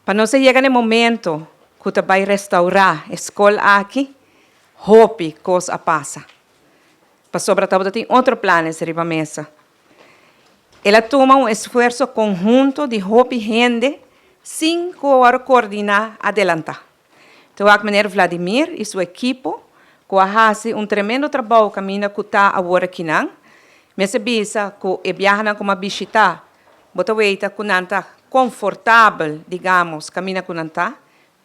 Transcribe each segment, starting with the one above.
Para nós chegar no momento que tu vai restaurar a escola aqui, hope coisa passa. Para sobretudo tem outro plano sobre a mesa. Ela toma um esforço conjunto de hope e gente, sem coordenar adelantar. Então, o menino Vladimir e sua equipe, que fazem um tremendo trabalho caminho que está agora aqui, mas bisa que viajam como visitar, bota weita que não está confortável, digamos, caminho que não está,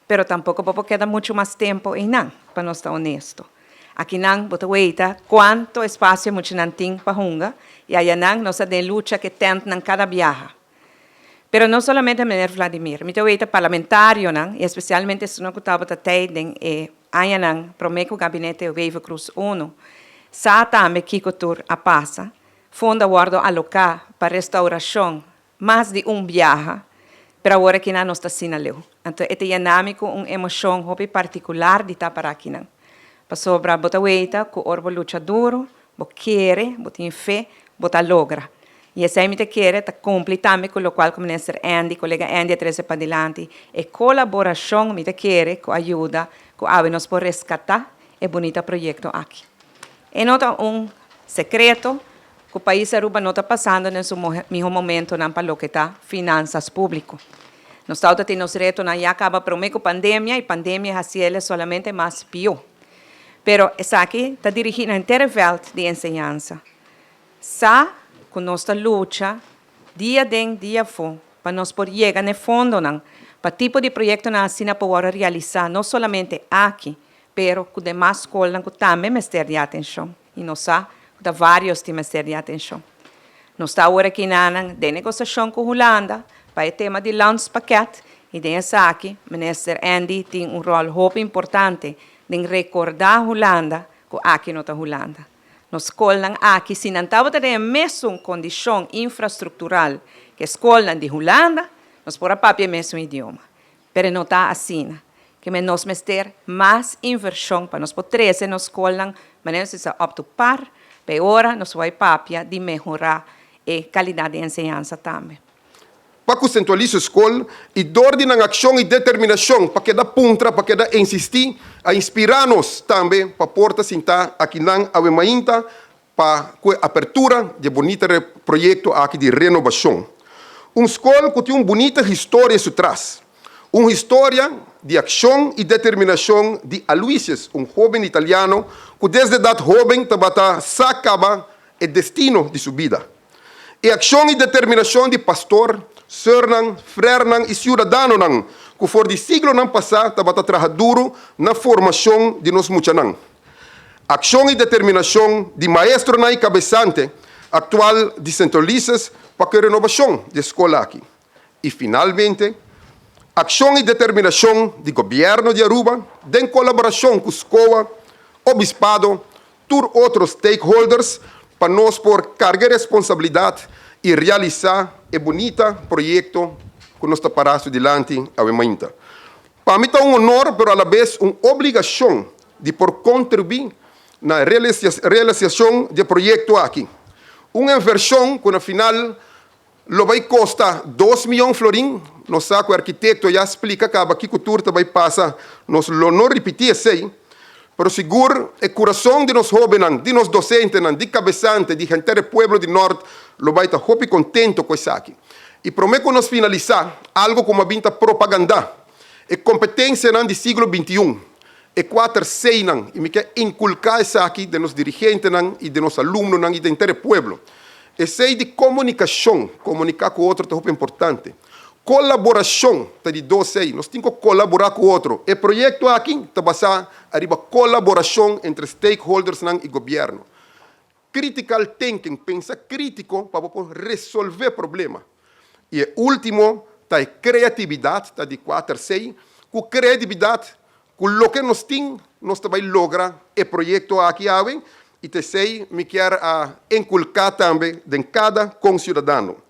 pero tampouco porque queda muito mais tempo em não, para nós estar honesto. Aqui não, bota weita, quanto espaço muito não tem para hunga, e aí não, nós temos luta que tenta em cada viagem. Pero não somente o menino Vladimir, muito weita parlamentário, não, e especialmente se não estava tendo aí não, prometo o gabinete Wave Cruz 1, sa também que cultura a passa, fundo guardo alocar para restauração mais de viagem, para agora que não está sinaleu. Então, é dinâmico, uma emoção hobby particular de estar para aqui não. Para sobra bota weita, que orbo luta duro, bo quer, bo tem fé, bota logra. E essa me te quer, tá cumpre também com o qual como ministro Andy, colega Andy, treze para adelante, e colaboração me te quer, com ajuda, que a nos por resgatar e bonito projeto aqui. E nota secreto, que o país Aruba não está passando nesse mesmo momento para o que está finanças públicas. Nós estamos tendo reto na acaba prometo pandemia e pandemia é solamente mais pior. Pero essa aqui está dirigindo a inteira veld de ensinança. Sa com nossa luta dia den dia fora para nós poder chegar no fundo para tipo de projeto na assina para realizar não somente aqui, pero com demais escolas que também mestre de atenção e nós sa de vários temas de atenção. Nós estamos agora aqui na negociação com a Holanda para o tema de launch packet e dessa aqui, o ministro Andy tem rol muito importante de recordar a Holanda que aqui não está Holanda. Nós escolas aqui, se não estamos tendo a mesma condição infraestrutural que a escola de Holanda, nós podemos falar o mesmo idioma. Mas não está assim. Que nós temos ter mais inversão para nós poder trazer na escola, mas nós optar par. Para agora, nós vamos papia de melhorar a qualidade de ensinança também. Para que centralize a escola e ordem a ação e determinação para que dá puntra, para que dá insistir, a inspirar-nos também para porta sentar aqui na Avemainta para a abertura de bonito projeto aqui de renovação. Uma escola que tem uma bonita história por trás. Uma história de ação e determinação de Aloysius, jovem italiano que desde idade jovem estava sacava o destino de sua vida. E ação e determinação de pastor, Sörnan, Frernan e cidadano que for de siglo passado estava trabalhando duro na formação de nós muchanan. Ação e determinação de maestro e cabeçante atual de centralistas para a renovação da escola aqui. E finalmente, ação e determinação do governo de Aruba, em colaboração com a escola, o bispado, todos outros stakeholders, para nós por carga de responsabilidade e realizar o bonito projeto que nós estamos parando diante a Avemainta. Para mim é honor, mas à vez uma obrigação de por contribuir na realização do projeto aqui. Uma inversão que no final vai custar 2 milhões de florins. Nós sabemos que o arquiteto já explica que aqui a cultura vai passar, nós não repetir assim, mas seguro o coração de nós jovens, de nós docentes, de cabeçantes, de gente do pueblo do norte, vai estar muito contente com isso aqui. E prometo nós finalizar algo como a vinta propaganda, e competência do século XXI, e 4-6 e me quer inculcar isso aqui de nos dirigentes e de nos alunos e de inteiro pueblo. E sei de comunicação, comunicar com o outro é muito importante. Colaboração, tá de 12, nós temos que colaborar com o outro. O projeto aqui está basado na colaboração entre stakeholders e governo. Critical thinking, pensa crítico para resolver problemas. E o último, tá a criatividade, tá de 4-6, com criatividade, com o que nós temos, nós também logramos o projeto aqui, e te sei, me quer inculcar também em cada concidadão.